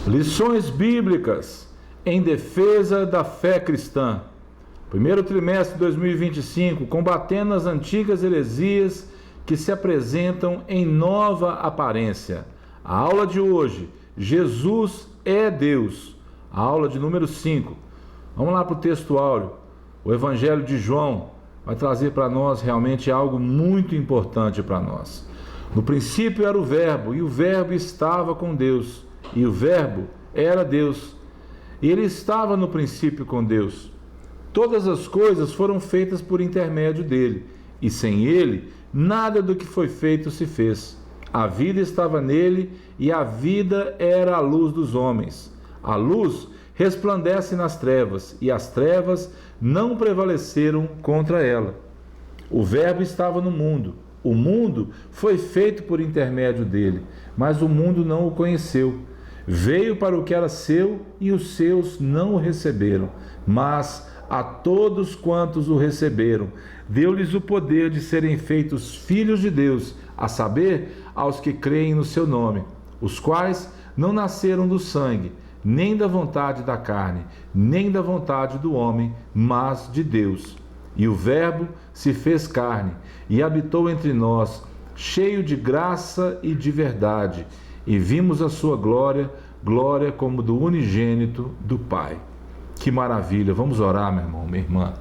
Lições bíblicas em defesa da fé cristã. Primeiro trimestre de 2025, combatendo as antigas heresias que se apresentam em nova aparência. A aula de hoje, Jesus é Deus. A aula de número 5. Vamos lá para o texto áureo. O Evangelho de João vai trazer para nós realmente algo muito importante para nós. No princípio era o Verbo, e o Verbo estava com Deus, e o Verbo era Deus. E ele estava no princípio com Deus. Todas as coisas foram feitas por intermédio dele, e sem ele, nada do que foi feito se fez. A vida estava nele, e a vida era a luz dos homens. A luz resplandece nas trevas, e as trevas não prevaleceram contra ela. O Verbo estava no mundo. O mundo foi feito por intermédio dele, mas o mundo não o conheceu. Veio para o que era seu, e os seus não o receberam. Mas a todos quantos o receberam, deu-lhes o poder de serem feitos filhos de Deus, a saber, aos que creem no seu nome, os quais não nasceram do sangue, nem da vontade da carne, nem da vontade do homem, mas de Deus. E o Verbo se fez carne e habitou entre nós, cheio de graça e de verdade, e vimos a sua glória, glória como do unigênito do Pai. Que maravilha! Vamos orar, meu irmão, minha irmã.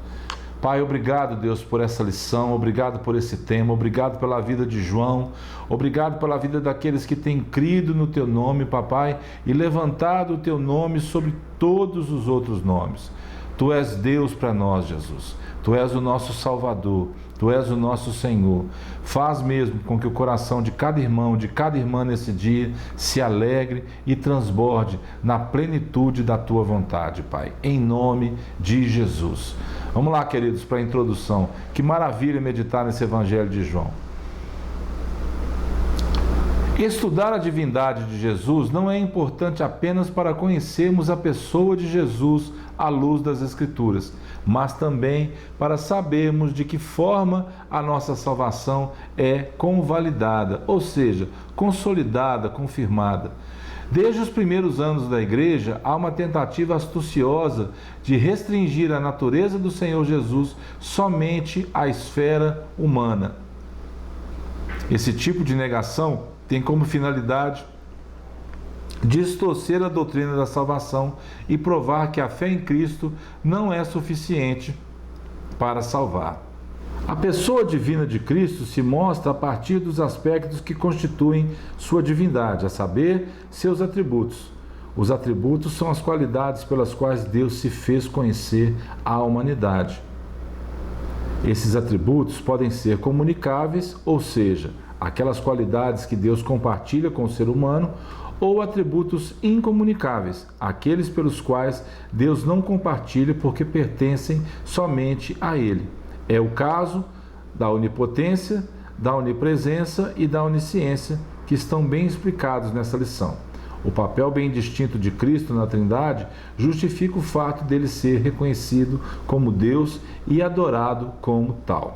Pai, obrigado, Deus, por essa lição, obrigado por esse tema, obrigado pela vida de João, obrigado pela vida daqueles que têm crido no Teu nome, Papai, e levantado o Teu nome sobre todos os outros nomes. Tu és Deus para nós, Jesus. Tu és o nosso Salvador, Tu és o nosso Senhor. Faz mesmo com que o coração de cada irmão, de cada irmã nesse dia, se alegre e transborde na plenitude da Tua vontade, Pai, em nome de Jesus. Vamos lá, queridos, para a introdução. Que maravilha meditar nesse Evangelho de João. Estudar a divindade de Jesus não é importante apenas para conhecermos a pessoa de Jesus à luz das Escrituras, mas também para sabermos de que forma a nossa salvação é convalidada, ou seja, consolidada, confirmada. Desde os primeiros anos da Igreja, há uma tentativa astuciosa de restringir a natureza do Senhor Jesus somente à esfera humana. Esse tipo de negação tem como finalidade distorcer a doutrina da salvação e provar que a fé em Cristo não é suficiente para salvar. A pessoa divina de Cristo se mostra a partir dos aspectos que constituem sua divindade, a saber, seus atributos. Os atributos são as qualidades pelas quais Deus se fez conhecer à humanidade. Esses atributos podem ser comunicáveis, ou seja, aquelas qualidades que Deus compartilha com o ser humano, ou atributos incomunicáveis, aqueles pelos quais Deus não compartilha porque pertencem somente a Ele. É o caso da onipotência, da onipresença e da onisciência, que estão bem explicados nessa lição. O papel bem distinto de Cristo na Trindade justifica o fato dele ser reconhecido como Deus e adorado como tal.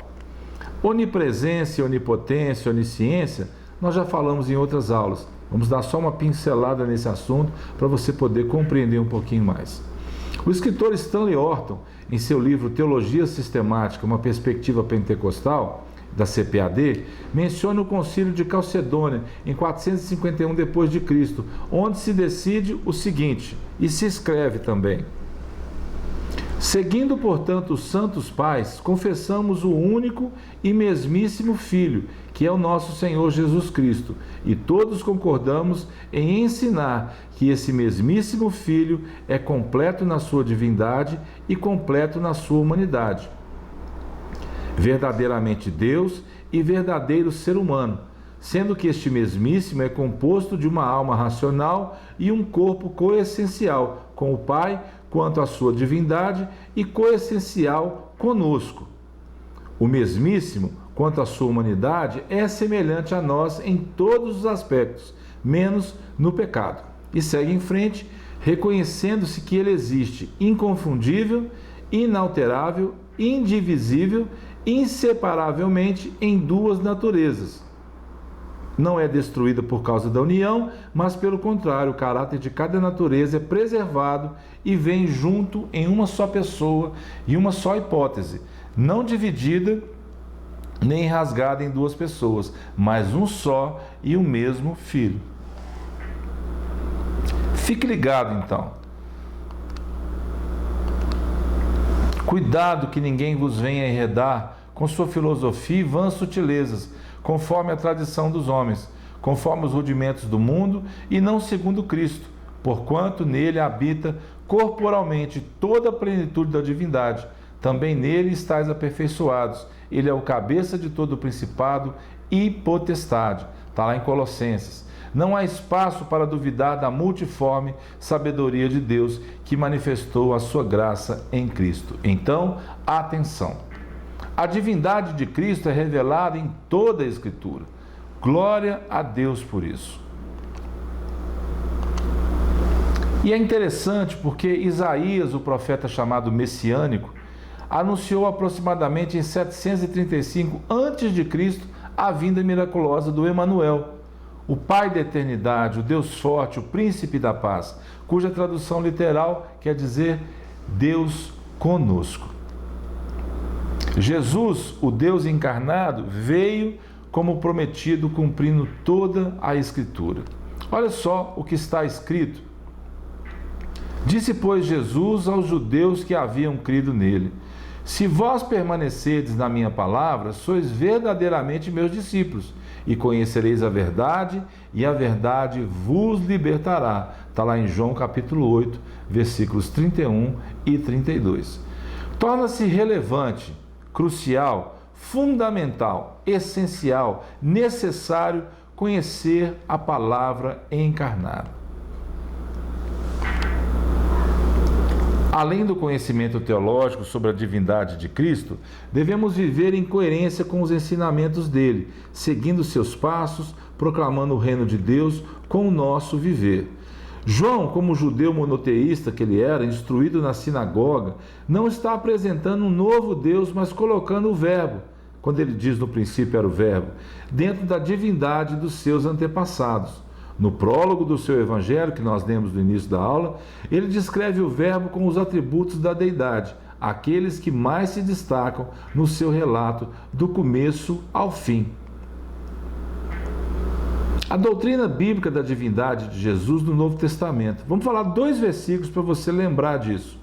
Onipresença, onipotência, onisciência, nós já falamos em outras aulas. Vamos dar só uma pincelada nesse assunto para você poder compreender um pouquinho mais. O escritor Stanley Orton, em seu livro Teologia Sistemática, uma perspectiva pentecostal, da CPAD, menciona o Concílio de Calcedônia, em 451 d.C., onde se decide o seguinte, e se escreve também: seguindo, portanto, os santos pais, confessamos o único e mesmíssimo Filho, que é o nosso Senhor Jesus Cristo, e todos concordamos em ensinar que esse mesmíssimo Filho é completo na sua divindade e completo na sua humanidade, verdadeiramente Deus e verdadeiro ser humano, sendo que este mesmíssimo é composto de uma alma racional e um corpo coessencial com o Pai quanto à sua divindade e coessencial conosco. O mesmíssimo, quanto à sua humanidade, é semelhante a nós em todos os aspectos, menos no pecado. E segue em frente, reconhecendo-se que ele existe inconfundível, inalterável, indivisível, inseparavelmente em duas naturezas. não é destruída por causa da união, mas pelo contrário, o caráter de cada natureza é preservado e vem junto em uma só pessoa e uma só hipótese, não dividida nem rasgada em duas pessoas, mas um só e o mesmo Filho. Fique ligado então. Cuidado que ninguém vos venha enredar com sua filosofia e vãs sutilezas, conforme a tradição dos homens, conforme os rudimentos do mundo e não segundo Cristo, porquanto nele habita corporalmente toda a plenitude da divindade. Também nele estáis aperfeiçoados. Ele é o cabeça de todo o principado e potestade. Está lá em Colossenses. Não há espaço para duvidar da multiforme sabedoria de Deus que manifestou a sua graça em Cristo. Então, atenção. A divindade de Cristo é revelada em toda a Escritura. Glória a Deus por isso. E é interessante porque Isaías, o profeta chamado messiânico, anunciou aproximadamente em 735 a.C. a vinda miraculosa do Emanuel, o Pai da eternidade, o Deus forte, o Príncipe da paz, cuja tradução literal quer dizer Deus conosco. Jesus, o Deus encarnado, veio como prometido, cumprindo toda a Escritura. Olha só o que está escrito. Disse, pois, Jesus aos judeus que haviam crido nele: se vós permanecerdes na minha palavra, sois verdadeiramente meus discípulos, e conhecereis a verdade, e a verdade vos libertará. Está lá em João capítulo 8, versículos 31 e 32. Torna-se relevante, crucial, fundamental, essencial, necessário conhecer a palavra encarnada. Além do conhecimento teológico sobre a divindade de Cristo, devemos viver em coerência com os ensinamentos dele, seguindo seus passos, proclamando o reino de Deus com o nosso viver. João, como judeu monoteísta que ele era, instruído na sinagoga, não está apresentando um novo Deus, mas colocando o Verbo, quando ele diz no princípio era o Verbo, dentro da divindade dos seus antepassados. No prólogo do seu evangelho, que nós lemos no início da aula, ele descreve o Verbo com os atributos da deidade, aqueles que mais se destacam no seu relato do começo ao fim. A doutrina bíblica da divindade de Jesus no Novo Testamento. Vamos falar 2 versículos para você lembrar disso.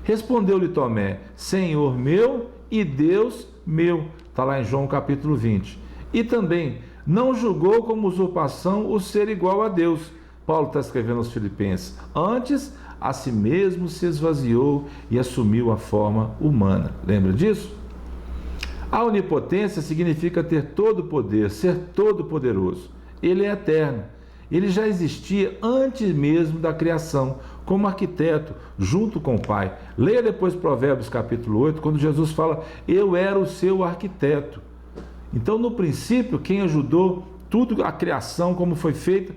Respondeu-lhe Tomé: Senhor meu e Deus meu. Está lá em João capítulo 20. E também: não julgou como usurpação o ser igual a Deus. Paulo está escrevendo aos Filipenses. Antes, a si mesmo se esvaziou e assumiu a forma humana. Lembra disso? A onipotência significa ter todo o poder, ser todo poderoso. Ele é eterno. Ele já existia antes mesmo da criação, como arquiteto, junto com o Pai. Leia depois Provérbios capítulo 8, quando Jesus fala: eu era o seu arquiteto. Então, no princípio, quem ajudou tudo a criação, como foi feita,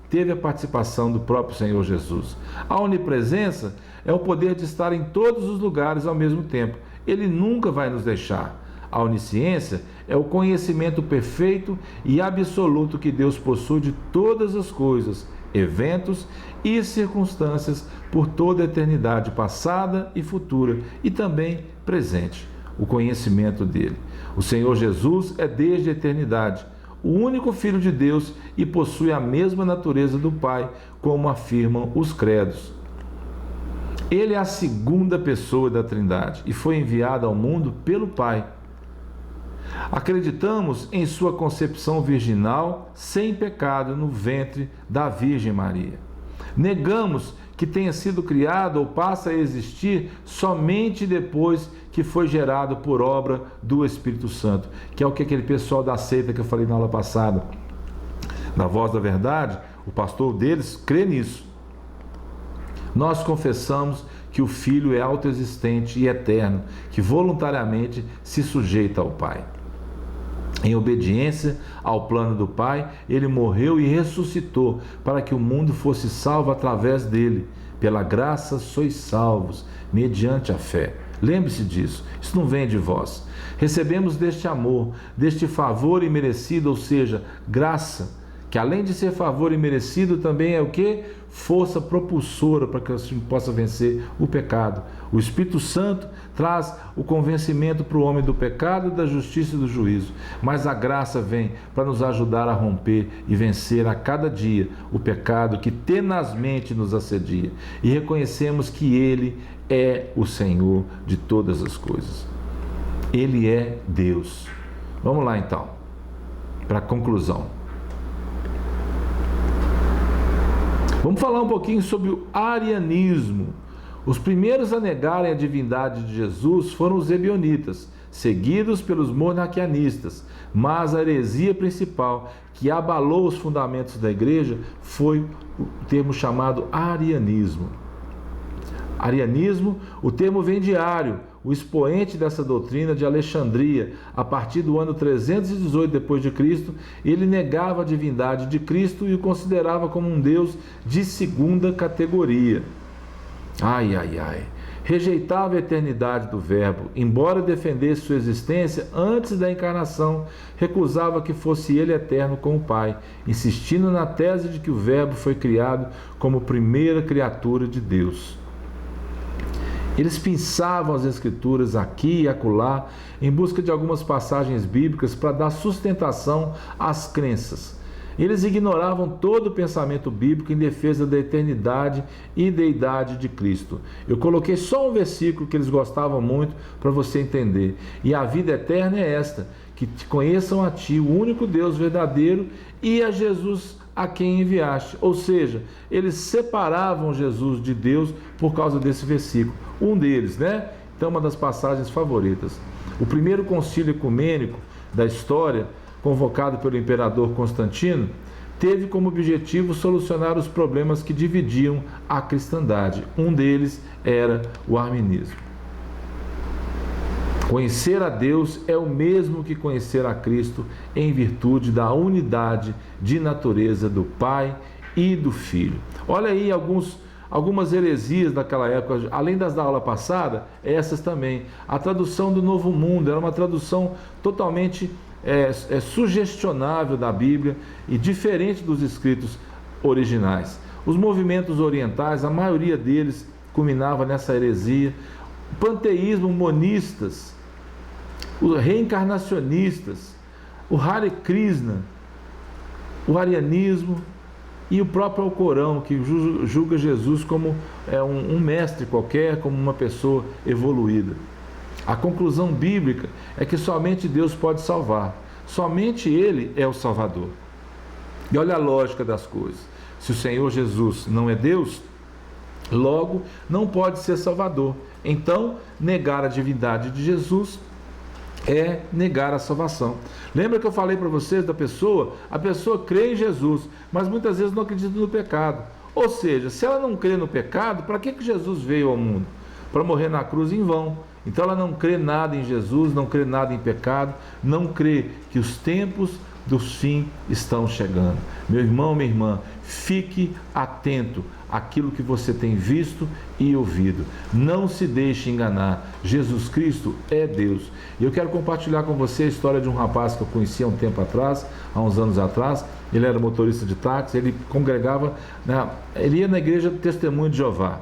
teve a participação do próprio Senhor Jesus. A onipresença é o poder de estar em todos os lugares ao mesmo tempo. Ele nunca vai nos deixar. A onisciência é o conhecimento perfeito e absoluto que Deus possui de todas as coisas, eventos e circunstâncias por toda a eternidade passada e futura, e também presente. O conhecimento dele. O Senhor Jesus é desde a eternidade, o único Filho de Deus e possui a mesma natureza do Pai, como afirmam os credos. Ele é a segunda pessoa da Trindade e foi enviado ao mundo pelo Pai. Acreditamos em sua concepção virginal, sem pecado, no ventre da Virgem Maria. Negamos que tenha sido criado ou passa a existir somente depois que foi gerado por obra do Espírito Santo, que é o que aquele pessoal da seita que eu falei na aula passada, na Voz da Verdade, o pastor deles crê nisso. Nós confessamos que o Filho é autoexistente e eterno, que voluntariamente se sujeita ao Pai. Em obediência ao plano do Pai, ele morreu e ressuscitou para que o mundo fosse salvo através dele. Pela graça sois salvos, mediante a fé. Lembre-se disso, isso não vem de vós. Recebemos deste amor, deste favor imerecido, ou seja, graça, que além de ser favor imerecido, também é o quê? Força propulsora para que a gente possa vencer o pecado. O Espírito Santo traz o convencimento para o homem do pecado, da justiça e do juízo. Mas a graça vem para nos ajudar a romper e vencer a cada dia o pecado que tenazmente nos assedia. E reconhecemos que Ele é o Senhor de todas as coisas. Ele é Deus. Vamos lá então, para a conclusão. Vamos falar um pouquinho sobre o arianismo. Os primeiros a negarem a divindade de Jesus foram os ebionitas, seguidos pelos monarquianistas, mas a heresia principal que abalou os fundamentos da igreja foi o termo chamado arianismo. Arianismo, o termo vem de Ario, o expoente dessa doutrina de Alexandria. A partir do ano 318 d.C., ele negava a divindade de Cristo e o considerava como um Deus de segunda categoria. Ai, ai, ai. Rejeitava a eternidade do Verbo, embora defendesse sua existência antes da encarnação, recusava que fosse ele eterno com o Pai, insistindo na tese de que o Verbo foi criado como primeira criatura de Deus. Eles pinçavam as Escrituras aqui e acolá em busca de algumas passagens bíblicas para dar sustentação às crenças. Eles ignoravam todo o pensamento bíblico em defesa da eternidade e deidade de Cristo. Eu coloquei só um versículo que eles gostavam muito para você entender. E a vida eterna é esta, que te conheçam a ti, o único Deus verdadeiro, e a Jesus a quem enviaste. Ou seja, eles separavam Jesus de Deus por causa desse versículo. Um deles, né? Então, uma das passagens favoritas. O primeiro concílio ecumênico da história, convocado pelo imperador Constantino, teve como objetivo solucionar os problemas que dividiam a cristandade. Um deles era o arminismo. Conhecer a Deus é o mesmo que conhecer a Cristo em virtude da unidade de natureza do Pai e do Filho. Olha aí algumas heresias daquela época, além das da aula passada, essas também. A tradução do Novo Mundo era uma tradução totalmente sugestionável da Bíblia e diferente dos escritos originais. Os movimentos orientais, a maioria deles culminava nessa heresia. O panteísmo, monistas, os reencarnacionistas, o Hare Krishna, o arianismo e o próprio Alcorão, que julga Jesus como um mestre qualquer, como uma pessoa evoluída. A conclusão bíblica é que somente Deus pode salvar, somente Ele é o Salvador. E olha a lógica das coisas: se o Senhor Jesus não é Deus, logo não pode ser Salvador. Então, negar a divindade de Jesus é negar a salvação. Lembra que eu falei para vocês da pessoa? A pessoa crê em Jesus, mas muitas vezes não acredita no pecado. Ou seja, se ela não crê no pecado, para que Jesus veio ao mundo? Para morrer na cruz em vão. Então ela não crê nada em Jesus, não crê nada em pecado, não crê que os tempos do fim estão chegando. Meu irmão, minha irmã, fique atento àquilo que você tem visto e ouvido. Não se deixe enganar. Jesus Cristo é Deus. E eu quero compartilhar com você a história de um rapaz que eu conheci há um tempo atrás, há uns anos atrás. Ele era motorista de táxi, ele congregava, ele ia na igreja do Testemunho de Jeová.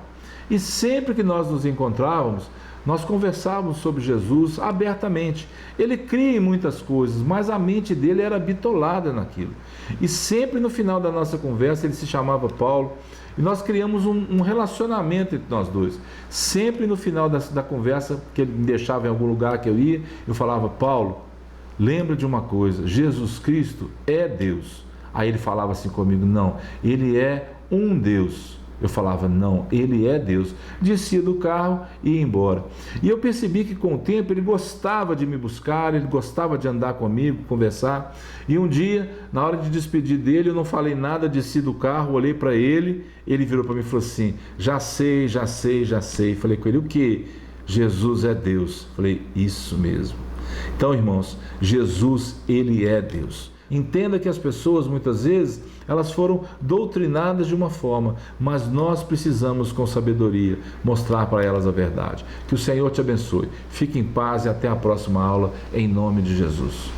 E sempre que nós nos encontrávamos, nós conversávamos sobre Jesus abertamente. Ele cria em muitas coisas, mas a mente dele era bitolada naquilo. E sempre no final da nossa conversa, ele se chamava Paulo, e nós criamos um relacionamento entre nós dois. Sempre no final da conversa, que ele me deixava em algum lugar que eu ia, eu falava: Paulo, lembra de uma coisa, Jesus Cristo é Deus. Aí ele falava assim comigo: não, Ele é um Deus. Eu falava: não, Ele é Deus. Descia do carro e ia embora. E eu percebi que com o tempo ele gostava de me buscar, ele gostava de andar comigo, conversar. E um dia, na hora de despedir dele, eu não falei nada, desci do carro, olhei para ele, ele virou para mim e falou assim: já sei. Falei com ele: o que? Jesus é Deus. Falei: isso mesmo. Então, irmãos, Jesus, Ele é Deus. Entenda que as pessoas, muitas vezes, elas foram doutrinadas de uma forma, mas nós precisamos, com sabedoria, mostrar para elas a verdade. Que o Senhor te abençoe. Fique em paz e até a próxima aula, em nome de Jesus.